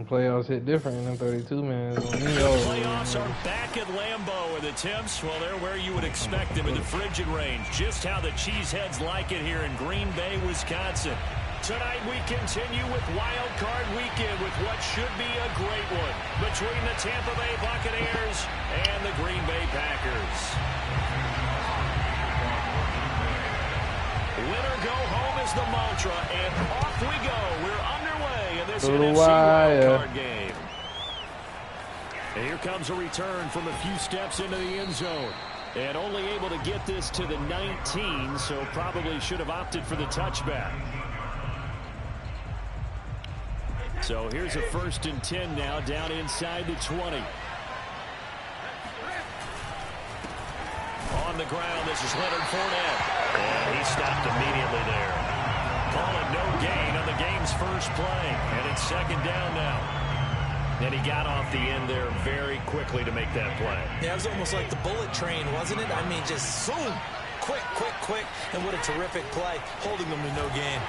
playoffs hit different than 32 man. The playoffs are back at Lambeau, and the temps, well, they're where you would expect them in the frigid range. Just how the Cheeseheads like it here in Green Bay, Wisconsin. Tonight we continue with Wild Card Weekend with what should be a great one between the Tampa Bay Buccaneers and the Green Bay Packers. Winner go home is the mantra, and off we go. We're underway in this NFC wildcard game. And here comes a return from a few steps into the end zone. And only able to get this to the 19, so probably should have opted for the touchback. So here's a 1st and 10 now, down inside the 20. On the ground, this is Leonard Fournette. And he stopped immediately there. Call it no gain on the game's first play. And it's 2nd down now. And he got off the end there very quickly to make that play. Yeah, it was almost like the bullet train, wasn't it? I mean, just zoom. Quick. And what a terrific play, holding them to no gain.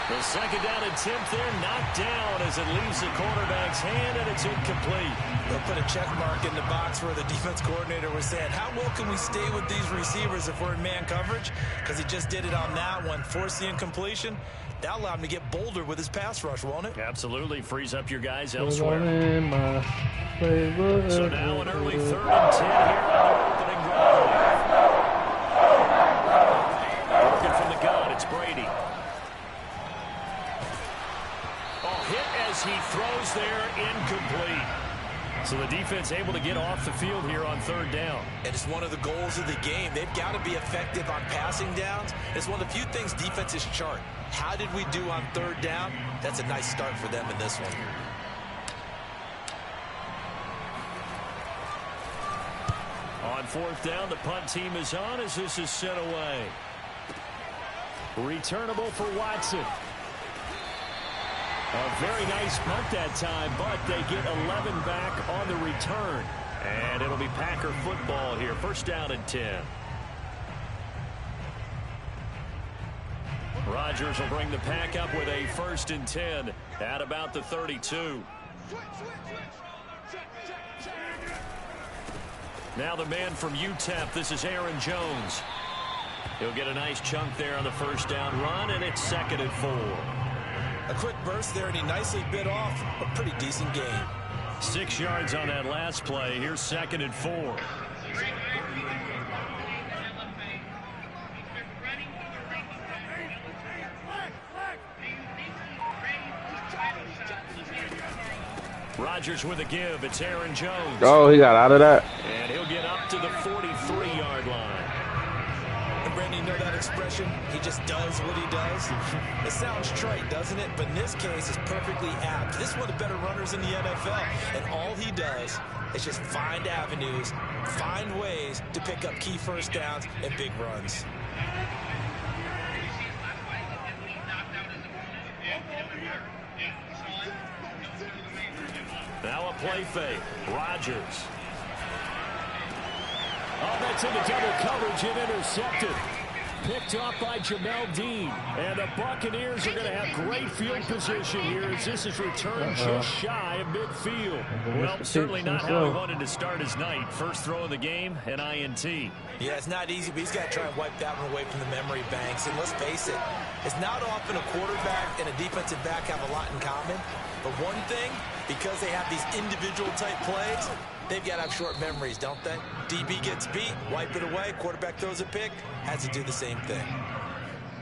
The 2nd down attempt there knocked down as it leaves the quarterback's hand, and it's incomplete. They'll put a check mark in the box where the defense coordinator was saying, how well can we stay with these receivers if we're in man coverage? Because he just did it on that one, forced the incompletion. That'll allow him to get bolder with his pass rush, won't it? Absolutely. Frees up your guys elsewhere. So now an early 3rd and 10 here on the opening drive. Working from the gun, it's Brady. Hit as he throws there, incomplete. So the defense able to get off the field here on 3rd down. And it's one of the goals of the game. They've got to be effective on passing downs. It's one of the few things defenses chart. How did we do on 3rd down? That's a nice start for them in this one. On 4th down, the punt team is on as this is sent away. Returnable for Watson. A very nice punt that time, but they get 11 back on the return. And it'll be Packer football here. 1st down and 10. Rodgers will bring the Pack up with a 1st and 10 at about the 32. Now the man from UTEP, this is Aaron Jones. He'll get a nice chunk there on the 1st down run, and it's 2nd and 4. A quick burst there, and he nicely bit off a pretty decent gain. 6 yards on that last play. Here's 2nd and 4. Rodgers with a give. It's Aaron Jones. Oh, he got out of that. And he'll get up to the 43-yard line. Brandon, you know that expression? He just does what he does. It sounds trite, doesn't it? But in this case, it's perfectly apt. This is one of the better runners in the NFL, and all he does is just find avenues, find ways to pick up key 1st downs and big runs. Now a play fake. Rodgers. Oh, that's into double coverage and intercepted. Picked off by Jamel Dean. And the Buccaneers are going to have great field position here as this is returned just shy of midfield. Well, certainly not how he wanted to start his night. First throw of the game, an INT. Yeah, it's not easy, but he's got to try and wipe that one away from the memory banks. And let's face it, it's not often a quarterback and a defensive back have a lot in common. But one thing, because they have these individual type plays, they've got to have short memories, don't they? DB gets beat, wipe it away, quarterback throws a pick, has to do the same thing.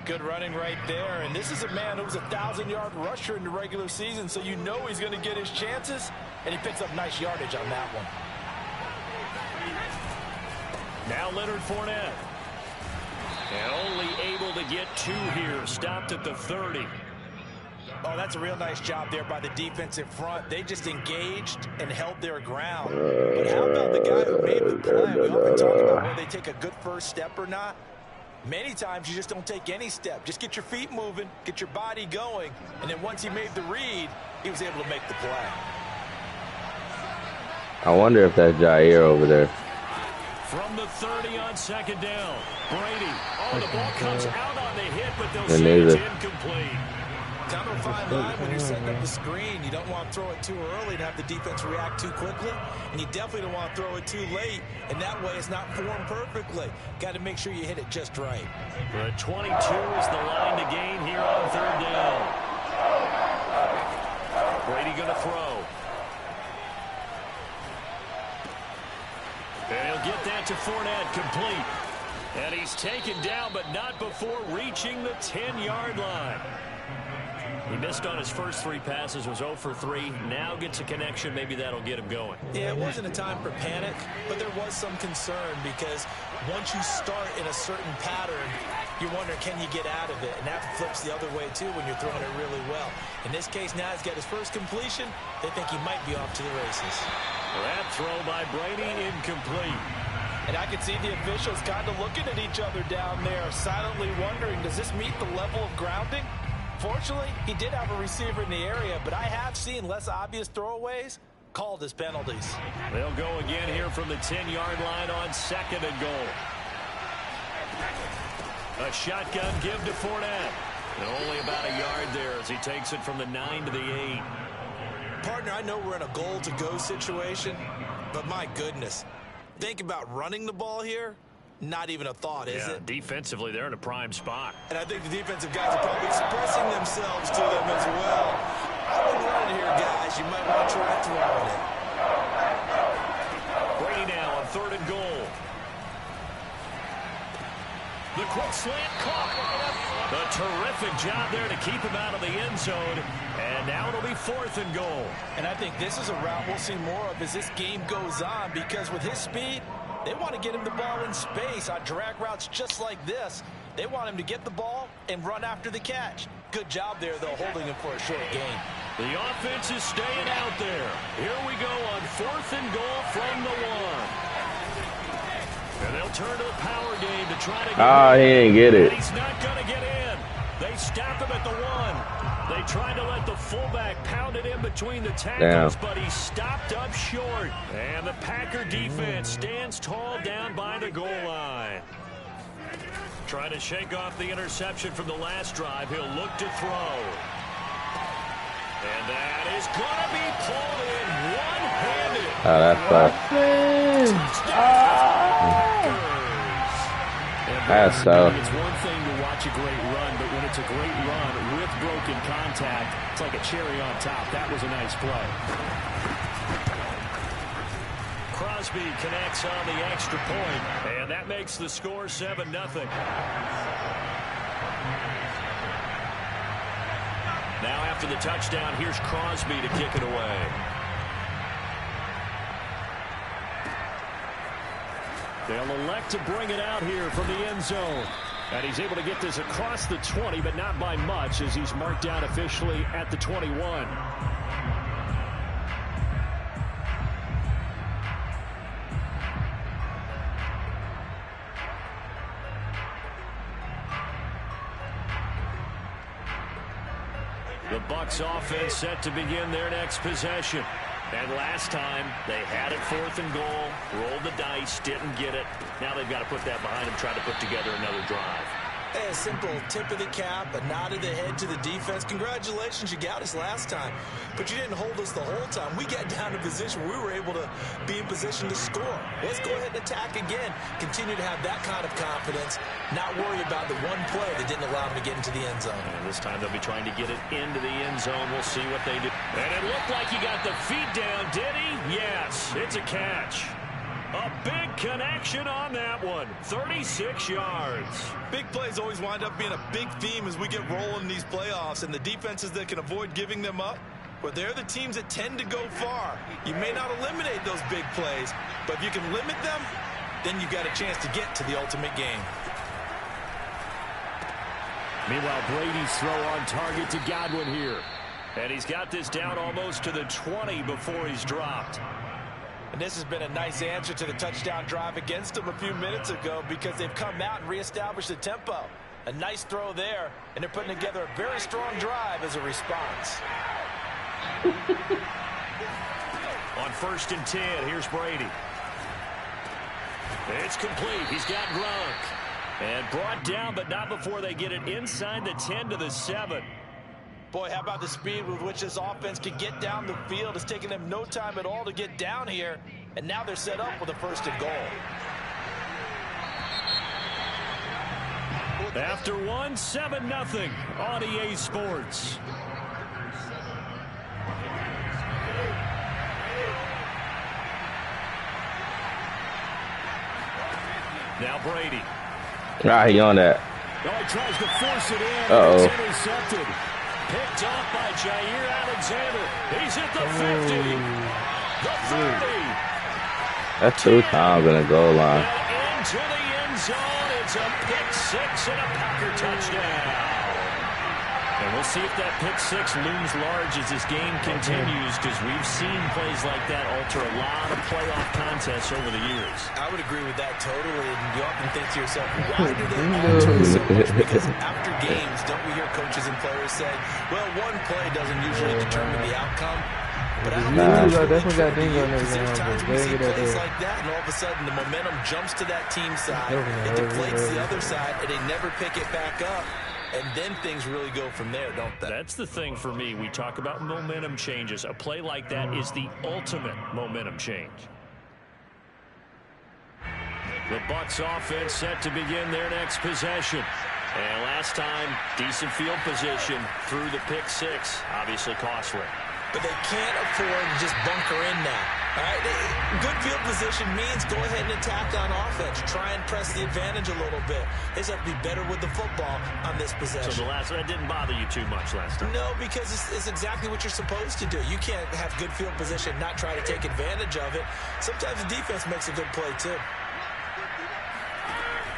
Good running right there, and this is a man who was a 1,000-yard rusher in the regular season, so you know he's going to get his chances, and he picks up nice yardage on that one. Now Leonard Fournette. And only able to get 2 here, stopped at the 30. Oh, that's a real nice job there by the defensive front. They just engaged and held their ground. But how about the guy who made the play? We often talk about whether they take a good first step or not. Many times you just don't take any step. Just get your feet moving, get your body going, and then once he made the read, he was able to make the play. I wonder if that's Jair over there. From the 30 on 2nd down. Brady. Oh, the ball comes out on the hit, but they'll say it's incomplete. kind of a fine line when you're setting up the screen. You don't want to throw it too early and have the defense react too quickly, and you definitely don't want to throw it too late, and that way it's not formed perfectly. Got to make sure you hit it just right. The 22 is the line to gain here on third down. Brady going to throw. And he'll get that to Fournette, complete. And he's taken down, but not before reaching the 10-yard line. He missed on his first 3 passes, was 0 for 3. Now gets a connection. Maybe that'll get him going. Yeah, it wasn't a time for panic, but there was some concern because once you start in a certain pattern, you wonder, can you get out of it? And that flips the other way, too, when you're throwing it really well. In this case, now he's got his first completion. They think he might be off to the races. That throw by Brady, incomplete. And I can see the officials kind of looking at each other down there, silently wondering, does this meet the level of grounding? Fortunately, he did have a receiver in the area, but I have seen less obvious throwaways called as penalties. They'll go again here from the 10-yard line on 2nd and goal. A shotgun give to Fournette. And only about a yard there as he takes it from the 9 to the 8. Partner, I know we're in a goal-to-go situation, but my goodness, think about running the ball here. Not even a thought, is it? Defensively, they're in a prime spot. And I think the defensive guys are probably expressing themselves to them as well. I wouldn't run it here, guys. You might want to try throwing it. Brady now on 3rd and goal. The quick slant caught. A terrific job there to keep him out of the end zone. And now it'll be 4th and goal. And I think this is a route we'll see more of as this game goes on, because with his speed, they want to get him the ball in space on drag routes just like this. They want him to get the ball and run after the catch. Good job there, though, holding him for a short gain. The offense is staying out there. Here we go on 4th and goal from the 1. And they'll turn to the power game to try to get he didn't get it. And he's not going to get in. They stop him at the 1. They tried to let the fullback pound it in between the tackles, but he stopped up short. And the Packer defense stands tall down by the goal line. Trying to shake off the interception from the last drive. He'll look to throw. And that is going to be pulled in one-handed. Oh, that's tough. That's so. It's one thing to watch a great run, but when it's a great run with broken contact, it's like a cherry on top. That was a nice play. Crosby connects on the extra point, and that makes the score 7-0. Now after the touchdown, here's Crosby to kick it away. They'll elect to bring it out here from the end zone. And he's able to get this across the 20, but not by much, as he's marked down officially at the 21. The Bucs offense set to begin their next possession. And last time, they had it 4th and goal, rolled the dice, didn't get it. Now they've got to put that behind them, try to put together another drive. A simple tip of the cap, a nod of the head to the defense. Congratulations, you got us last time. But you didn't hold us the whole time. We got down to position where we were able to be in position to score. Let's go ahead and attack again. Continue to have that kind of confidence. Not worry about the one play that didn't allow them to get into the end zone. And this time they'll be trying to get it into the end zone. We'll see what they do. And it looked like he got the feet down, did he? Yes, it's a catch. A big connection on that one. 36 yards. Big plays always wind up being a big theme as we get rolling in these playoffs, and the defenses that can avoid giving them up, well, they're the teams that tend to go far. You may not eliminate those big plays, but if you can limit them, then you've got a chance to get to the ultimate game. Meanwhile, Brady's throw on target to Godwin here. And he's got this down almost to the 20 before he's dropped. And this has been a nice answer to the touchdown drive against them a few minutes ago, because they've come out and reestablished the tempo. A nice throw there, and they're putting together a very strong drive as a response. On 1st and 10, here's Brady. It's complete. He's got Gronk. And brought down, but not before they get it inside the 10 to the 7. Boy, how about the speed with which this offense can get down the field? It's taking them no time at all to get down here, and now they're set up with a 1st and goal. After 1, 7-0 on EA Sports. Now Brady. Ah, he on that. Oh, he tries to force it in. Uh-oh. It's intercepted. Picked off by Jair Alexander. He's at the 50. The 30. That's 2 times in a goal line. And into the end zone. It's a pick 6 and a Packer touchdown. And we'll see if that pick 6 looms large as this game continues, because we've seen plays like that alter a lot of playoff contests over the years. I would agree with that totally, and you often think to yourself, why do they alter it so much? Because after games, don't we hear coaches and players say, well, one play doesn't usually determine the outcome? But I don't think that's really true, because there's times we see plays like that, and all of a sudden the momentum jumps to that team side, it deflates the other side, and they never pick it back up. And then things really go from there, don't they? That's the thing for me. We talk about momentum changes. A play like that is the ultimate momentum change. The Bucs offense set to begin their next possession. And last time, decent field position through the pick 6. Obviously costly. But they can't afford to just bunker in now. All right? Good field position means go ahead and attack on offense. Try and press the advantage a little bit. They just have to be better with the football on this possession. So that didn't bother you too much last time? No, because it's exactly what you're supposed to do. You can't have good field position, not try to take advantage of it. Sometimes the defense makes a good play, too.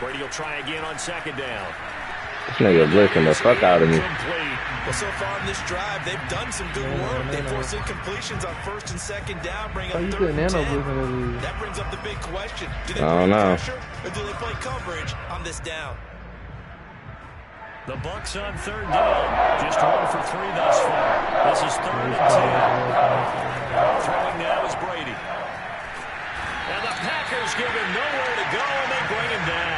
Brady will try again on 2nd down. This nigga blitzing the fuck out of me. Well, so far in this drive, they've done some good work. They force incompletions on 1st and 2nd down, bring up 3rd and 10. That brings up the big question. Do they play pressure or do they play coverage on this down? The Bucs on 3rd down. Just 1 for 3 thus far. This is 3rd and 10. Throwing now is Brady. And the Packers give him nowhere to go, and they bring him down.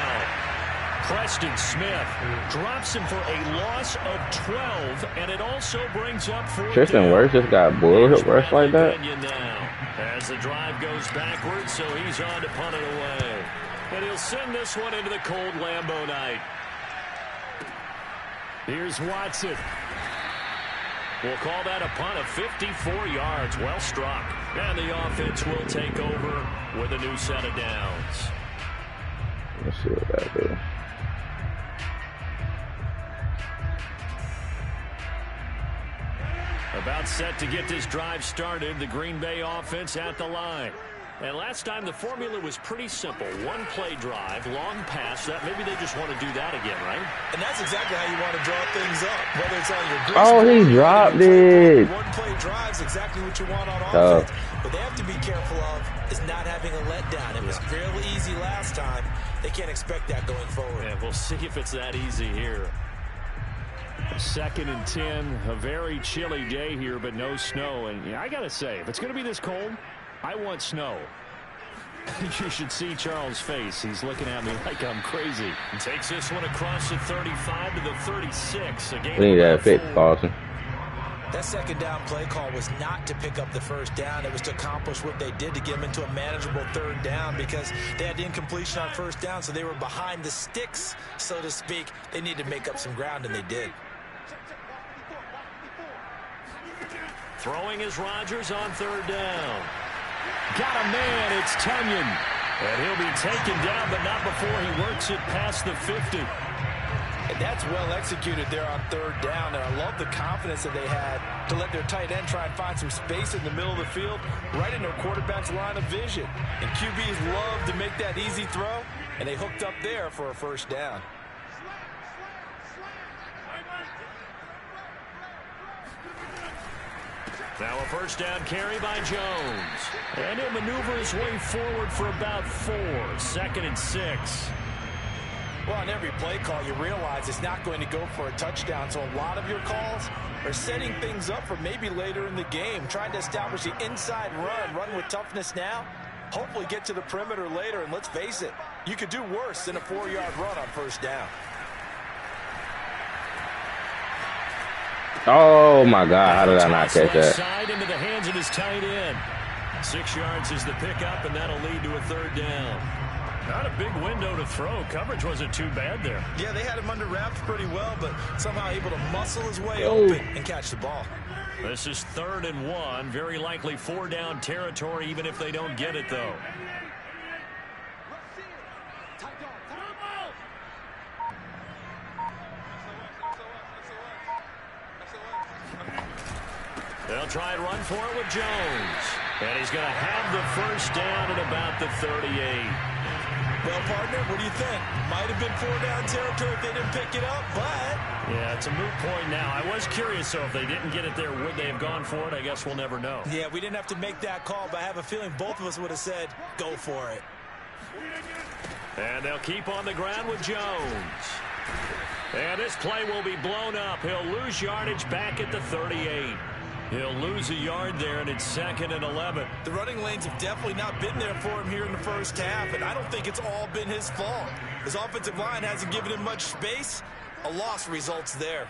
Preston Smith drops him for a loss of 12, and it also brings up 4th Tristan Wirfs just got bullet rush like that. As the drive goes backwards, so he's on to punt it away. And he'll send this one into the cold Lambeau night. Here's Watson. We'll call that a punt of 54 yards. Well struck. And the offense will take over with a new set of downs. Let's see what that do. About set to get this drive started, the Green Bay offense at the line. And last time the formula was pretty simple. 1-play drive, long pass. That maybe they just want to do that again, right? And that's exactly how you want to draw things up. Whether it's on your he dropped it. 1-play drive's exactly what you want on offense. What they have to be careful of is not having a letdown. It was fairly easy last time. They can't expect that going forward. Yeah, we'll see if it's that easy here. 2nd and 10, a very chilly day here, but no snow. And I got to say, if it's going to be this cold, I want snow. You should see Charles' face. He's looking at me like I'm crazy. He takes this one across the 35 to the 36. We need that fit, Boston. That 2nd down play call was not to pick up the 1st down. It was to accomplish what they did to get them into a manageable 3rd down, because they had the incompletion on 1st down, so they were behind the sticks, so to speak. They needed to make up some ground, and they did. Throwing is Rodgers on 3rd down. Got a man, it's Tunyon. And he'll be taken down, but not before he works it past the 50. And that's well executed there on 3rd down, and I love the confidence that they had to let their tight end try and find some space in the middle of the field, right in their quarterback's line of vision. And QBs love to make that easy throw, and they hooked up there for a 1st down. Now a 1st down carry by Jones. And he'll maneuver his way forward for about 4. 2nd and 6. Well, on every play call, you realize it's not going to go for a touchdown. So a lot of your calls are setting things up for maybe later in the game, trying to establish the inside run with toughness now, hopefully get to the perimeter later. And let's face it, you could do worse than a 4-yard run on 1st down. Oh my God! How did I not catch that? Side into the hands of his tight end. 6 yards is the pickup, and that'll lead to a third down. Not a big window to throw. Coverage wasn't too bad there. Yeah, they had him under wraps pretty well, but somehow able to muscle his way open and catch the ball. This is 3rd and 1. Very likely 4-down territory, even if they don't get it, though. They'll try and run for it with Jones. And he's going to have the first down at about the 38. Well, partner, what do you think? Might have been 4-down territory if they didn't pick it up, but... Yeah, it's a moot point now. I was curious, so if they didn't get it there, would they have gone for it? I guess we'll never know. Yeah, we didn't have to make that call, but I have a feeling both of us would have said, go for it. And they'll keep on the ground with Jones. And this play will be blown up. He'll lose yardage back at the 38. He'll lose a yard there, and it's 2nd and 11. The running lanes have definitely not been there for him here in the first half, and I don't think it's all been his fault. His offensive line hasn't given him much space. A loss results there.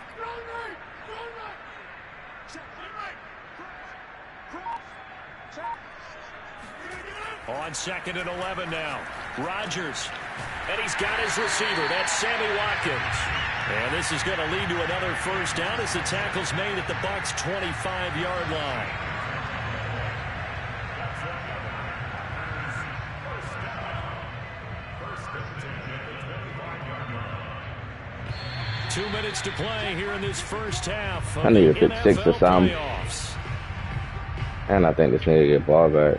On 2nd and 11 now. Rodgers. And he's got his receiver. That's Sammy Watkins. And this is going to lead to another first down as the tackle's made at the Bucs' 25-yard line. Two minutes to play here in this first half. I need to pick 6 or something. And I think this nigga get ball back.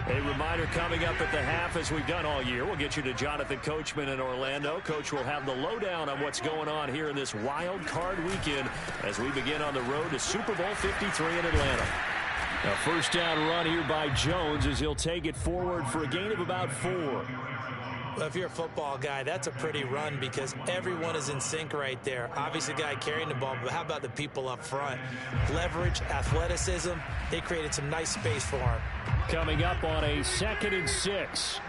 A reminder coming up at the half, as we've done all year. We'll get you to Jonathan Coachman in Orlando. Coach will have the lowdown on what's going on here in this wild card weekend as we begin on the road to Super Bowl 53 in Atlanta. A first down run here by Jones as he'll take it forward for a gain of about 4. Well, if you're a football guy, that's a pretty run because everyone is in sync right there. Obviously, the guy carrying the ball, but how about the people up front? Leverage, athleticism, they created some nice space for him. Coming up on a 2nd and 6.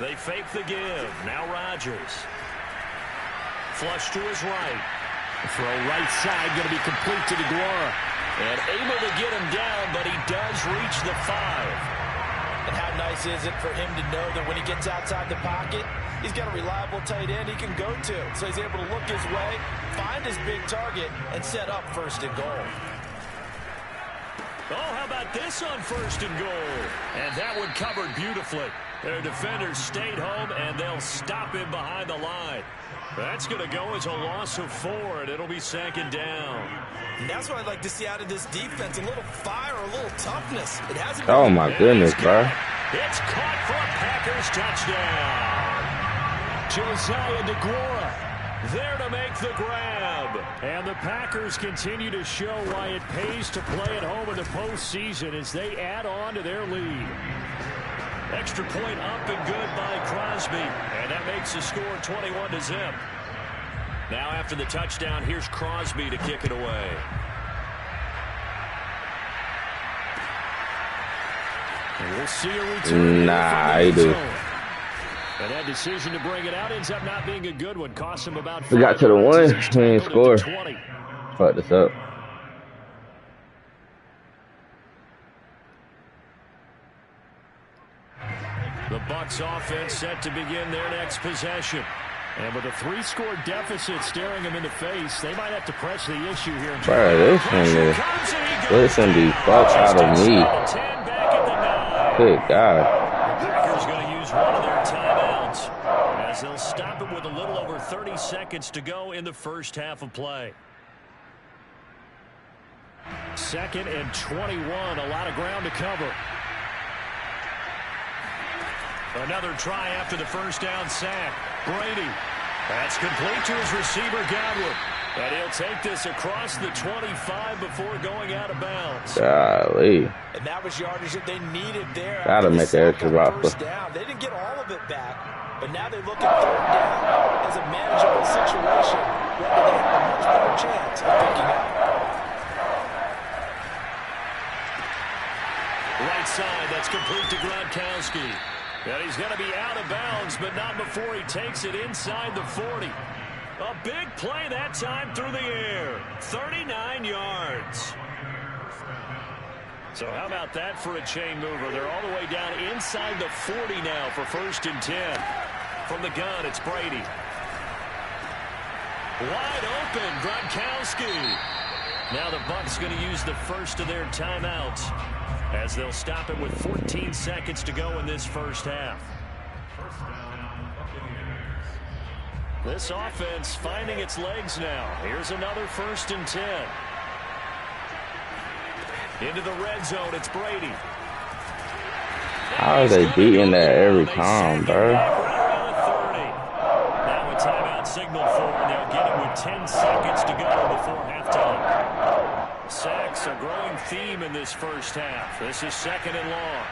They fake the give. Now Rodgers. Flush to his right. Throw right side going to be complete to DeGuara. And able to get him down, but he does reach the 5. And how nice is it for him to know that when he gets outside the pocket, he's got a reliable tight end he can go to. So he's able to look his way, find his big target, and set up 1st and goal. Oh, how about this on 1st and goal? And that one covered beautifully. Their defenders stayed home, and they'll stop him behind the line. That's going to go as a loss of 4, and it'll be 2nd down. And that's what I'd like to see out of this defense, a little fire, a little toughness. It hasn't Oh, my goodness, bro. It's caught for a Packers touchdown. Josiah DeGuara there to make the grab. And the Packers continue to show why it pays to play at home in the postseason as they add on to their lead. Extra point up and good by Crosby. And that makes the score 21-0. Now after the touchdown, here's Crosby to kick it away. And we'll see a return. Nah, he do. And that decision to bring it out ends up not being a good one. Cost him about 5. We got to the 1. We ain't score. Fuck this up. The Bucs offense set to begin their next possession. And with a 3-score deficit staring them in the face, they might have to press the issue here. Bro, this thing listen the fuck out of me. Good God. The Packers going to use one of their timeouts as they'll stop it with a little over 30 seconds to go in the first half of play. 2nd and 21, a lot of ground to cover. Another try after the first down sack. Brady. That's complete to his receiver, Godwin. And he'll take this across the 25 before going out of bounds. Golly. And that was yardage that they needed there. Gotta make the extra roster. They didn't get all of it back, but now they look at 3rd down as a manageable situation where they have a much better chance of picking up. right side. That's complete to Gronkowski. And he's going to be out of bounds, but not before he takes it inside the 40. A big play that time through the air. 39 yards. So how about that for a chain mover? They're all the way down inside the 40 now for 1st and 10. From the gun, it's Brady. Wide open, Gronkowski. Now the Bucs going to use the first of their timeouts as they'll stop it with 14 seconds to go in this first half. This offense finding its legs now. Here's another 1st and 10. Into the red zone, it's Brady. How are they beating that every time, bro? Now a timeout signal for, and they'll get it with 10 seconds to go before halftime. Sacks, a growing theme in this first half. This is 2nd and long.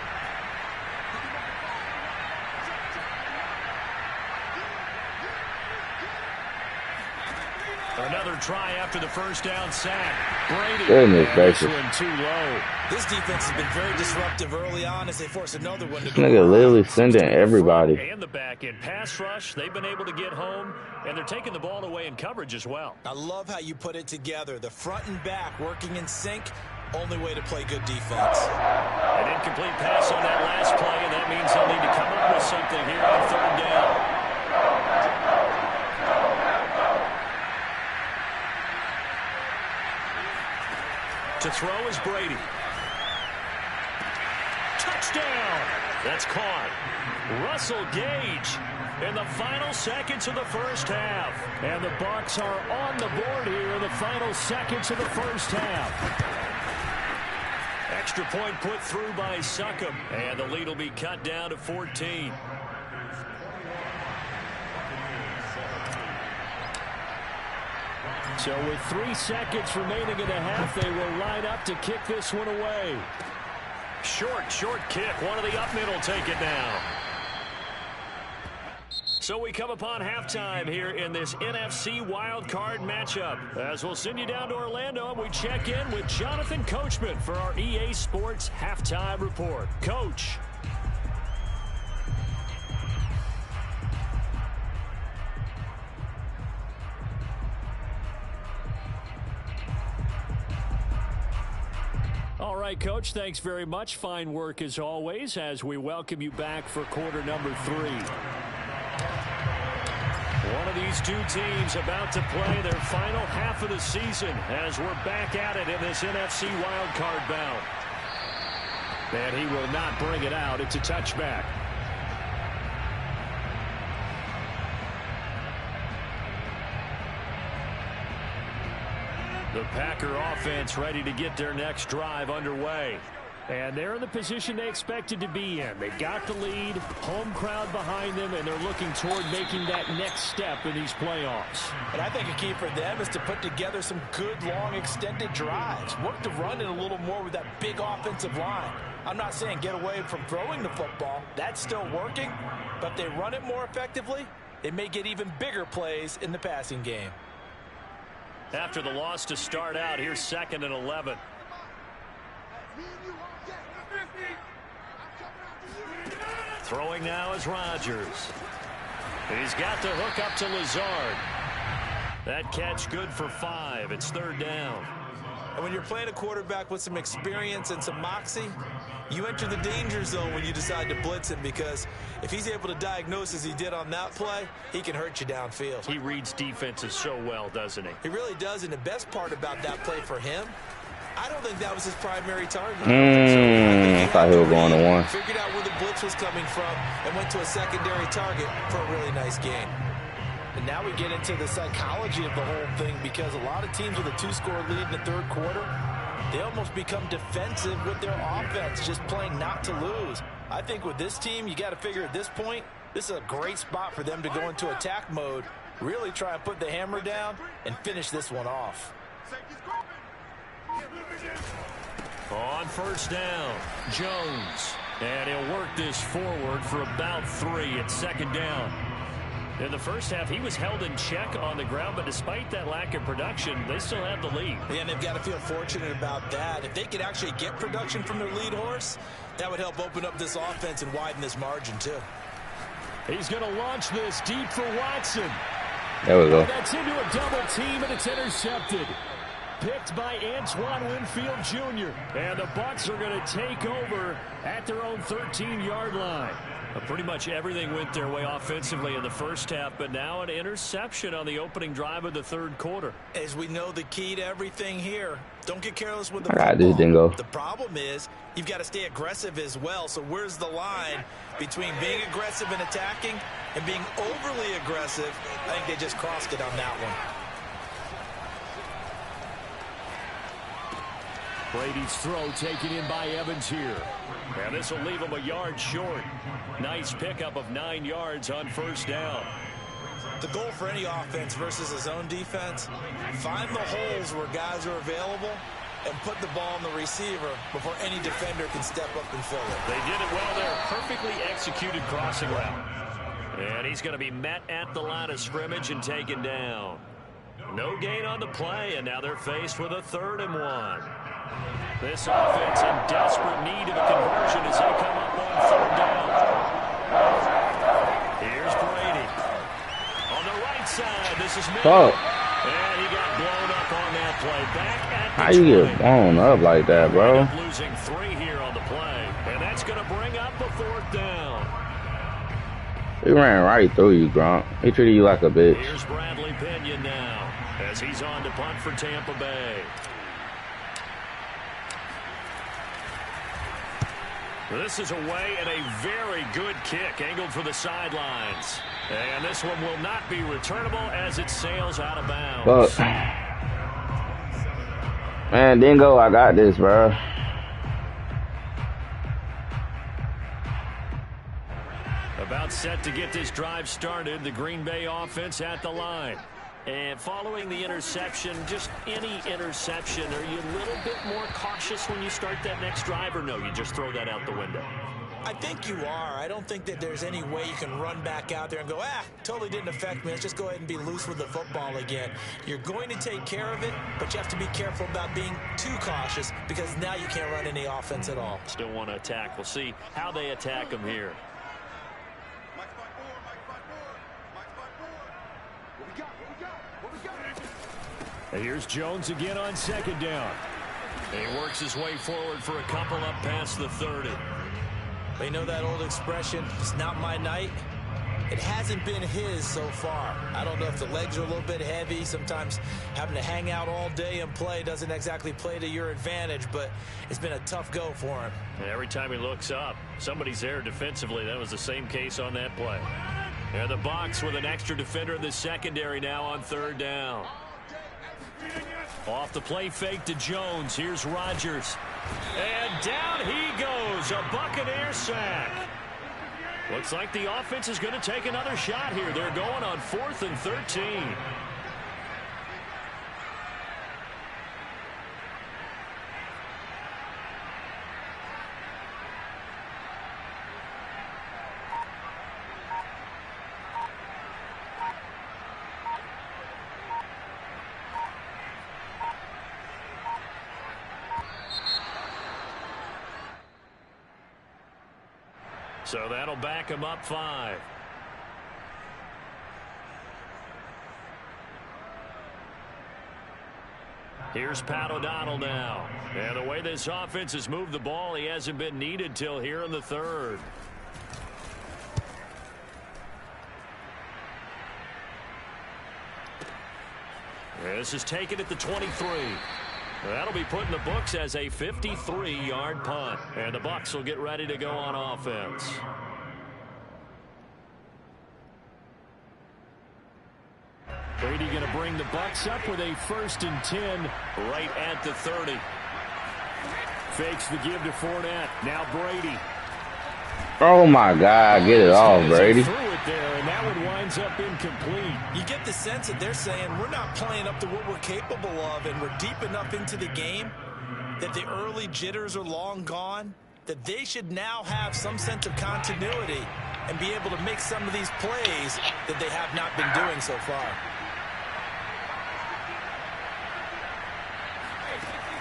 Another try after the first down sack. Brady. Goodness gracious. This one too low. This defense has been very disruptive early on as they force another one to go. Nigga literally sending everybody. And the back end pass rush, they've been able to get home, and they're taking the ball away in coverage as well. I love how you put it together. The front and back working in sync. Only way to play good defense. An incomplete pass on that last play, and that means they'll need to come up with something here on 3rd down. To throw is Brady. Touchdown! That's caught. Russell Gage in the final seconds of the first half. And the Bucs are on the board here in the final seconds of the first half. Extra point put through by Succop. And the lead will be cut down to 14. So with 3 seconds remaining in the half, they will line up to kick this one away. Short kick. One of the up mid will take it now. So we come upon halftime here in this NFC Wildcard matchup. As we'll send you down to Orlando, and we check in with Jonathan Coachman for our EA Sports Halftime Report. Coach. All right, Coach, thanks very much. Fine work as always as we welcome you back for quarter number 3. One of these two teams about to play their final half of the season as we're back at it in this NFC wildcard bout. And he will not bring it out. It's a touchback. The Packer offense ready to get their next drive underway. And they're in the position they expected to be in. They got the lead, home crowd behind them, and they're looking toward making that next step in these playoffs. And I think a key for them is to put together some good, long, extended drives. Work the run in a little more with that big offensive line. I'm not saying get away from throwing the football. That's still working. But if they run it more effectively, they may get even bigger plays in the passing game. After the loss to start out, here's 2nd and 11. Throwing now is Rodgers. He's got the hook up to Lazard. That catch good for 5. It's 3rd down. And when you're playing a quarterback with some experience and some moxie, you enter the danger zone when you decide to blitz him, because if he's able to diagnose as he did on that play, he can hurt you downfield. He reads defenses so well, doesn't he? He really does, and the best part about that play for him, I don't think that was his primary target. I thought he was going to 1. Figured out where the blitz was coming from and went to a secondary target for a really nice gain. And now we get into the psychology of the whole thing, because a lot of teams with a 2-score lead in the 3rd quarter, they almost become defensive with their offense, just playing not to lose. I think with this team, you got to figure at this point, this is a great spot for them to go into attack mode, really try and put the hammer down and finish this one off. On 1st down, Jones. And he'll work this forward for about 3 at 2nd down. In the first half, he was held in check on the ground, but despite that lack of production, they still have the lead. Yeah, and they've got to feel fortunate about that. If they could actually get production from their lead horse, that would help open up this offense and widen this margin, too. He's going to launch this deep for Watson. There we go. That's into a double team, and it's intercepted. Picked by Antoine Winfield Jr. And the Bucs are going to take over at their own 13-yard line. Pretty much everything went their way offensively in the first half, but now an interception on the opening drive of the third quarter. As we know, the key to everything here, don't get careless with the I got this dingo. The problem is you've got to stay aggressive as well. So where's the line between being aggressive and attacking and being overly aggressive? I think they just crossed it on that one. Brady's throw taken in by Evans here. And this will leave him a yard short. Nice pickup of 9 yards on first down. The goal for any offense versus a zone defense, find the holes where guys are available and put the ball on the receiver before any defender can step up and fill it. They did it well there. Perfectly executed crossing route. And he's going to be met at the line of scrimmage and taken down. No gain on the play, and now they're faced with a 3rd and 1. This offense in desperate need of a conversion as they come up on 3rd down. Here's Brady. On the right side, this is Miller. And he got blown up on that play. Back at the How you get blown up like that, bro? Losing 3 here on the play. And that's going to bring up a 4th down. He ran right through you, Gronk. He treated you like a bitch. Here's Bradley Pinion now as he's on to punt for Tampa Bay. This is away and a very good kick angled for the sidelines. And this one will not be returnable as it sails out of bounds. But, man, Dingo, I got this, bro. About set to get this drive started, the Green Bay offense at the line. And following the interception, just any interception, are you a little bit more cautious when you start that next drive, or no, you just throw that out the window? I think you are. I don't think that there's any way you can run back out there and go, totally didn't affect me. Let's just go ahead and be loose with the football again. You're going to take care of it, but you have to be careful about being too cautious because now you can't run any offense at all. Still want to attack. We'll see how they attack them here. Here's Jones again on 2nd down. He works his way forward for a couple up past the 30. They know that old expression, it's not my night. It hasn't been his so far. I don't know if the legs are a little bit heavy. Sometimes having to hang out all day and play doesn't exactly play to your advantage, but it's been a tough go for him. And every time he looks up, somebody's there defensively. That was the same case on that play. And the Bucs with an extra defender in the secondary now on 3rd down. Off the play fake to Jones. Here's Rodgers. And down he goes. A Buccaneer sack. Looks like the offense is going to take another shot here. They're going on 4th and 13. So that'll back him up 5. Here's Pat O'Donnell now. And the way this offense has moved the ball, he hasn't been needed till here in the 3rd. This is taken at the 23. That'll be put in the books as a 53-yard punt. And the Bucs will get ready to go on offense. Brady going to bring the Bucs up with a 1st and 10 right at the 30. Fakes the give to Fournette. Now Brady. Oh, my God. Get it off, Brady. Threw it there, and that one winds up incomplete. You get the sense that they're saying we're not playing up to what we're capable of, and we're deep enough into the game that the early jitters are long gone, that they should now have some sense of continuity and be able to make some of these plays that they have not been doing so far.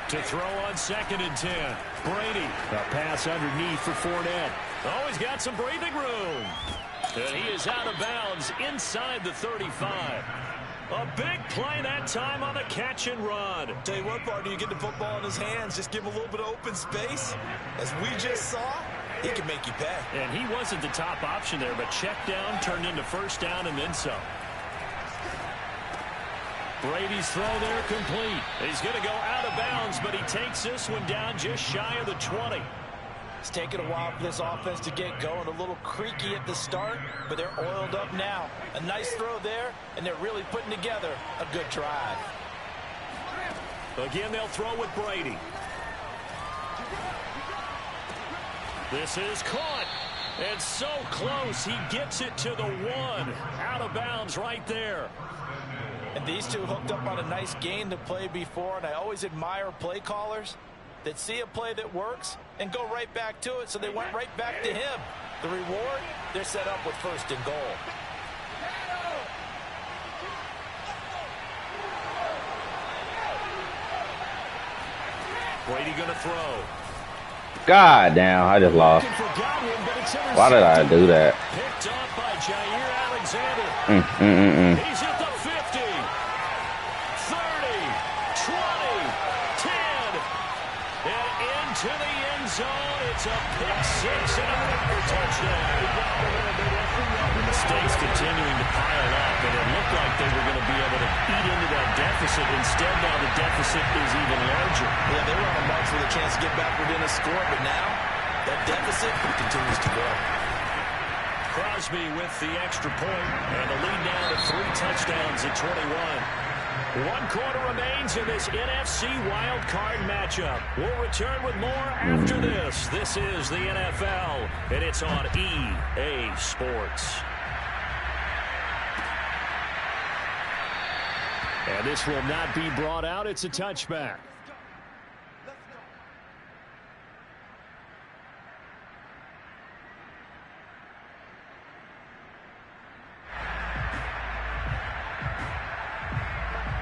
To throw on 2nd and 10. Brady. A pass underneath for Fournette. Oh, he's got some breathing room. And he is out of bounds inside the 35. A big play that time on the catch and run. Tell you what, partner, you get the football in his hands, just give him a little bit of open space. As we just saw, he can make you pay. And he wasn't the top option there, but check down turned into 1st down and then some. Brady's throw there complete. He's going to go out of bounds, but he takes this one down just shy of the 20. It's taken a while for this offense to get going. A little creaky at the start, but they're oiled up now. A nice throw there, and they're really putting together a good drive. Again, they'll throw with Brady. This is caught. And so close, he gets it to the 1. Out of bounds right there. And these two hooked up on a nice game to play before, and I always admire play callers that see a play that works and go right back to it, so they went right back to him. The reward, they're set up with 1st and goal. Brady going to throw. God damn, I just lost. Why did I do that? Picked off by Jair Alexander. He's at the 50, 30, 20, 10, and into the end zone. It's a pick 6 and a Packer touchdown. Mistakes continuing to pile up, and it looked like they were going to be able to eat into that deficit. Instead, now the deficit is even larger. Yeah, they were on a march with a chance to get back within a score, but now that deficit continues to grow. Crosby with the extra point, and the lead now to 3 touchdowns at 21. 1 quarter remains in this NFC Wildcard matchup. We'll return with more after this. This is the NFL, and it's on EA Sports. And this will not be brought out. It's a touchback.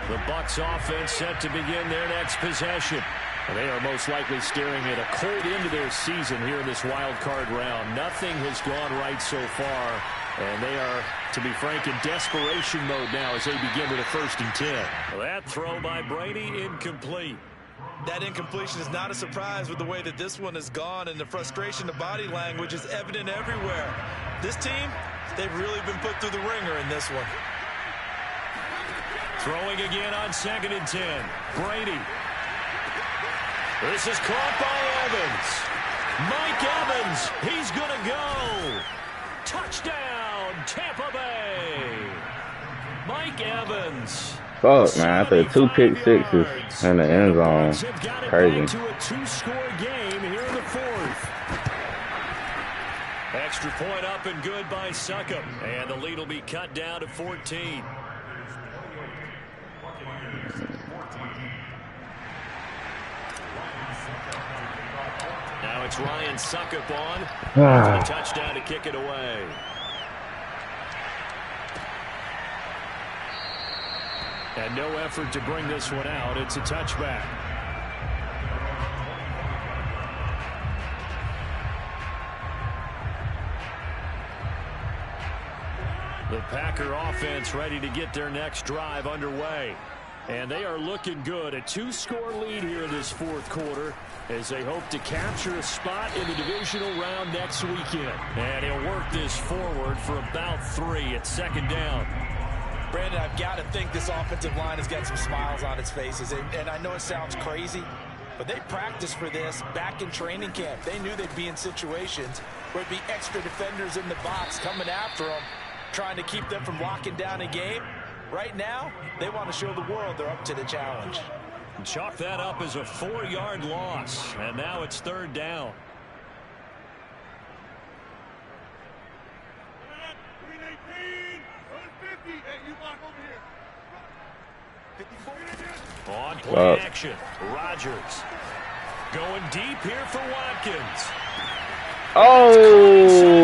The Bucs offense set to begin their next possession. And they are most likely staring at a cold end to their season here in this wild card round. Nothing has gone right so far. And they are, to be frank, in desperation mode now as they begin with a 1st and 10. That throw by Brady, incomplete. That incompletion is not a surprise with the way that this one has gone, and the frustration, the body language is evident everywhere. This team, they've really been put through the ringer in this one. Throwing again on 2nd and 10. Brady. This is caught by Evans. Mike Evans, he's going to go. Touchdown, Tampa Bay. Mike Evans. Fuck, man. I threw 2 pick sixes in the end zone. Crazy. To a 2-score game here in the 4th. Extra point up and good by Succop. And the lead will be cut down to 14. Now it's Ryan Succop on. For the touchdown to kick it away. And no effort to bring this one out. It's a touchback. The Packer offense ready to get their next drive underway. And they are looking good. A 2-score lead here in this 4th quarter as they hope to capture a spot in the divisional round next weekend. And he'll work this forward for about 3 at 2nd down. Brandon, I've got to think this offensive line has got some smiles on its faces. And I know it sounds crazy, but they practiced for this back in training camp. They knew they'd be in situations where it'd be extra defenders in the box coming after them, trying to keep them from locking down a game. Right now, they want to show the world they're up to the challenge. Chalk that up as a 4-yard loss, and now it's 3rd down. On play action, Rodgers going deep here for Watkins. Oh!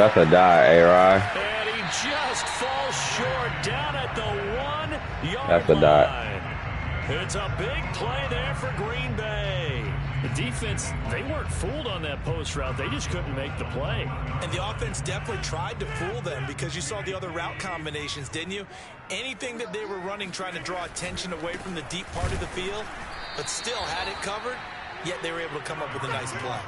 that's a die, A-Rod. And he just falls short down at the 1-yard That's a die. line. It's a big play there for Green Bay. The defense, they weren't fooled on that post route. They just couldn't make the play. And the offense definitely tried to fool them because you saw the other route combinations, didn't you? Anything that they were running trying to draw attention away from the deep part of the field, but still had it covered, yet they were able to come up with a nice play.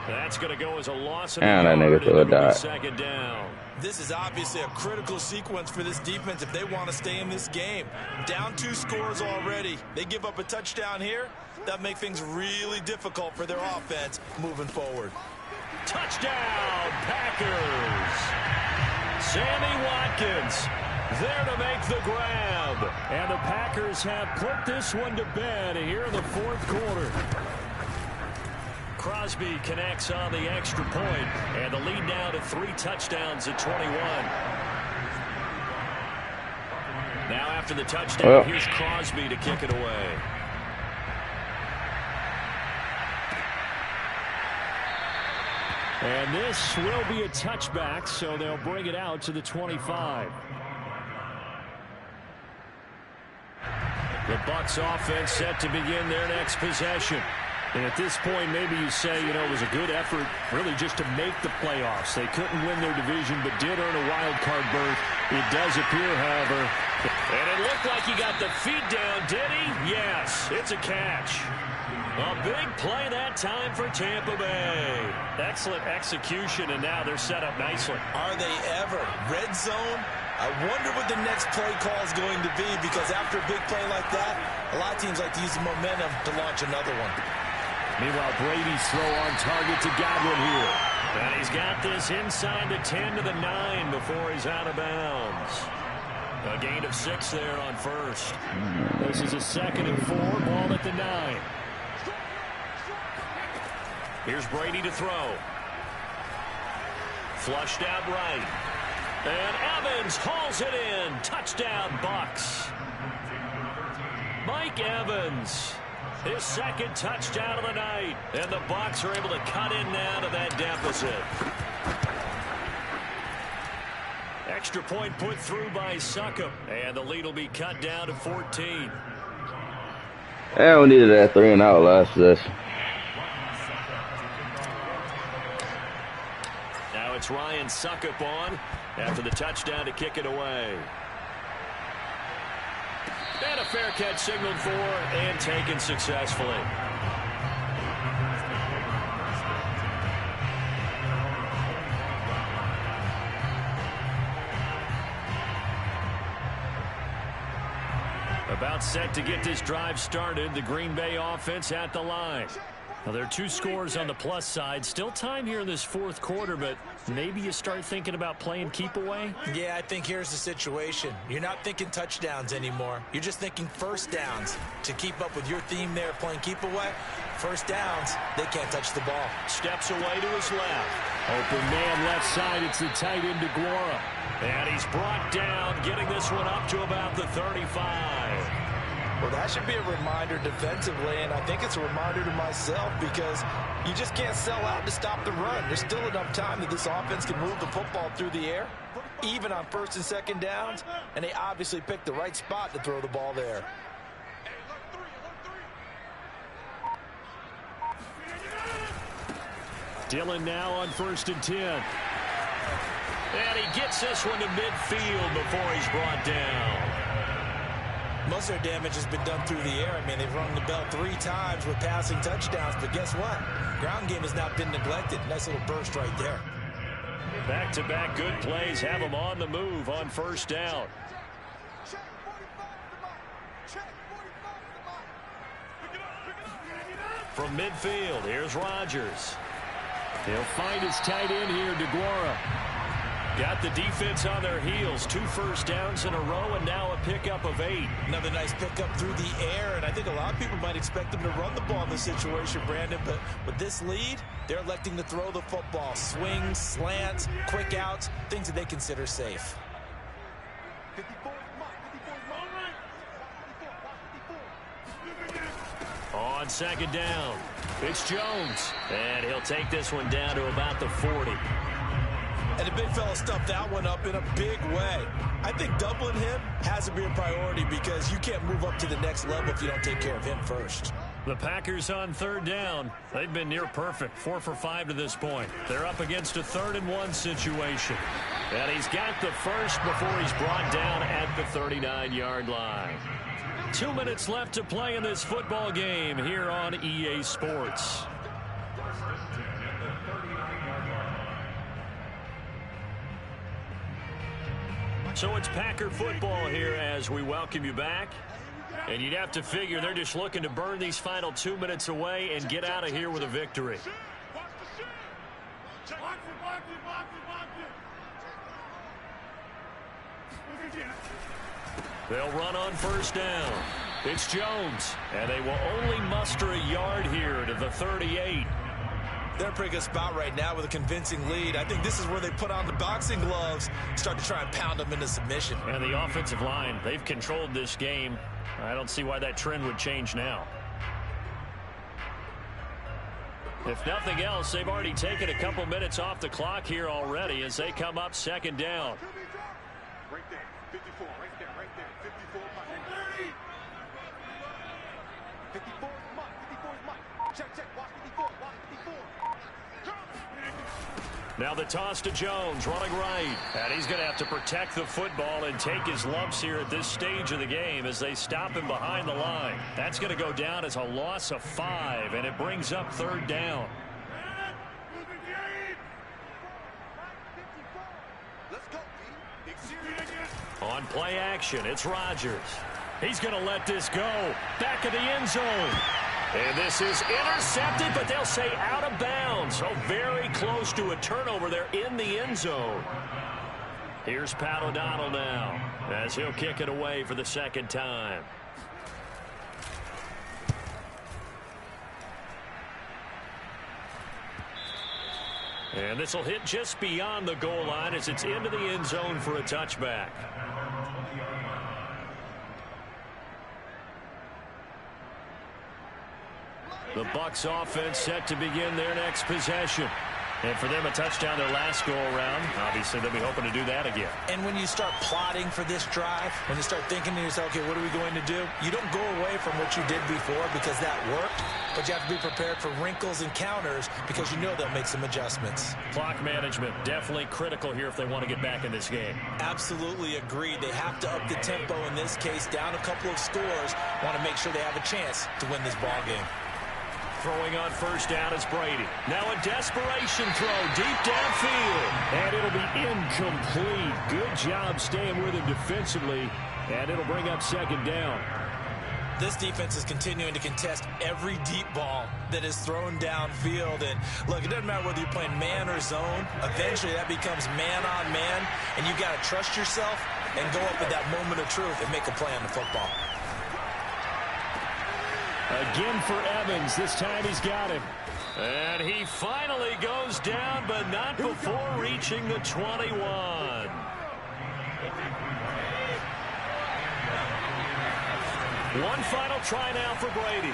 That's going to go as a loss. And that nigga threw a dot. Second down. This is obviously a critical sequence for this defense if they want to stay in this game. Down 2 scores already. They give up a touchdown here. That'll make things really difficult for their offense moving forward. Touchdown, Packers. Sammy Watkins there to make the grab. And the Packers have put this one to bed here in the fourth quarter. Crosby connects on the extra point, and the lead now to 3 touchdowns at 21. Now after the touchdown, here's Crosby to kick it away. And this will be a touchback, so they'll bring it out to the 25. The Bucs offense set to begin their next possession. And at this point, maybe you say, you know, it was a good effort really just to make the playoffs. They couldn't win their division, but did earn a wild card berth. It does appear, however. And it looked like he got the feet down, did he? Yes, it's a catch. A big play that time for Tampa Bay. Excellent execution, and now they're set up nicely. Are they ever? Red zone? I wonder what the next play call is going to be, because after a big play like that, a lot of teams like to use the momentum to launch another one. Meanwhile, Brady's throw on target to Godwin here. And he's got this inside the 10 to the 9 before he's out of bounds. A gain of 6 there on first. This is a 2nd and 4, ball at the 9. Here's Brady to throw. Flushed out right. And Evans hauls it in. Touchdown, Bucs. Mike Evans. His 2nd touchdown of the night. And the Bucs are able to cut in now to that deficit. Extra point put through by Succop. And the lead will be cut down to 14. Yeah, we needed that 3-and-out last possession. Now it's Ryan Succop on after the touchdown to kick it away. And a fair catch signaled for and taken successfully. About set to get this drive started. The Green Bay offense at the line. Well, there are 2 scores on the plus side. Still time here in this fourth quarter, but maybe you start thinking about playing keep away? Yeah, I think here's the situation. You're not thinking touchdowns anymore. You're just thinking first downs. To keep up with your theme there, playing keep away, first downs, they can't touch the ball. Steps away to his left. Open man left side. It's the tight end DeGuara. And he's brought down, getting this one up to about the 35. Well, that should be a reminder defensively, and I think it's a reminder to myself because you just can't sell out to stop the run. There's still enough time that this offense can move the football through the air, even on 1st and 2nd downs, and they obviously picked the right spot to throw the ball there. Dillon now on 1st and 10. And he gets this one to midfield before he's brought down. Most of their damage has been done through the air. I mean, they've rung the bell 3 times with passing touchdowns, but guess what? Ground game has not been neglected. Nice little burst right there. Back-to-back good plays have them on the move on 1st down. From midfield, here's Rodgers. He'll find his tight end here, DeGuara. Got the defense on their heels. 2 first downs in a row, and now a pickup of 8. Another nice pickup through the air, and I think a lot of people might expect them to run the ball in this situation, Brandon, but with this lead, they're electing to throw the football. Swings, slants, quick outs, things that they consider safe. On 2nd down, it's Jones, and he'll take this one down to about the 40. And the big fella stuffed that one up in a big way. I think doubling him has to be a priority because you can't move up to the next level if you don't take care of him first. The Packers on third down. They've been near perfect, 4 for 5 to this point. They're up against a 3rd-and-1 situation. And he's got the first before he's brought down at the 39-yard line. 2 minutes left to play in this football game here on EA Sports. So it's Packer football here as we welcome you back. And you'd have to figure they're just looking to burn these final 2 minutes away and get out of here with a victory. They'll run on first down. It's Jones, and they will only muster a yard here to the 38. They're in a pretty good spot right now with a convincing lead. I think this is where they put on the boxing gloves, start to try and pound them into submission. And the offensive line, they've controlled this game. I don't see why that trend would change now. If nothing else, they've already taken a couple minutes off the clock here already as they come up 2nd down. Right there, 54, right there, 54, 30. 54 is Mike, 54 is Mike. Check, watch 54, watch 54. Now the toss to Jones, running right. And he's going to have to protect the football and take his lumps here at this stage of the game as they stop him behind the line. That's going to go down as a loss of 5, and it brings up 3rd down. On play action, it's Rodgers. He's going to let this go. Back of the end zone. And this is intercepted, but they'll say out of bounds. So very close to a turnover there in the end zone. Here's Pat O'Donnell now as he'll kick it away for the 2nd time. And this will hit just beyond the goal line as it's into the end zone for a touchback. The Bucs offense set to begin their next possession. And for them, a touchdown their last go-around. Obviously, they'll be hoping to do that again. And when you start plotting for this drive, when you start thinking to yourself, okay, what are we going to do? You don't go away from what you did before because that worked, but you have to be prepared for wrinkles and counters because you know they'll make some adjustments. Clock management, definitely critical here if they want to get back in this game. Absolutely agreed. They have to up the tempo in this case, down a couple of scores, want to make sure they have a chance to win this ball game. Throwing on first down is Brady. Now a desperation throw deep downfield. And it'll be incomplete. Good job staying with him defensively. And it'll bring up 2nd down. This defense is continuing to contest every deep ball that is thrown downfield. And look, it doesn't matter whether you're playing man or zone. Eventually that becomes man on man. And you've got to trust yourself and go up at that moment of truth and make a play on the football. Again for Evans. This time he's got him. And he finally goes down, but not before reaching the 21. One final try now for Brady.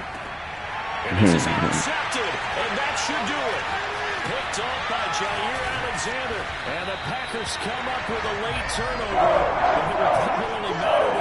And this is intercepted, and that should do it. Picked off by Jair Alexander. And the Packers come up with a late turnover. But it will probably only matter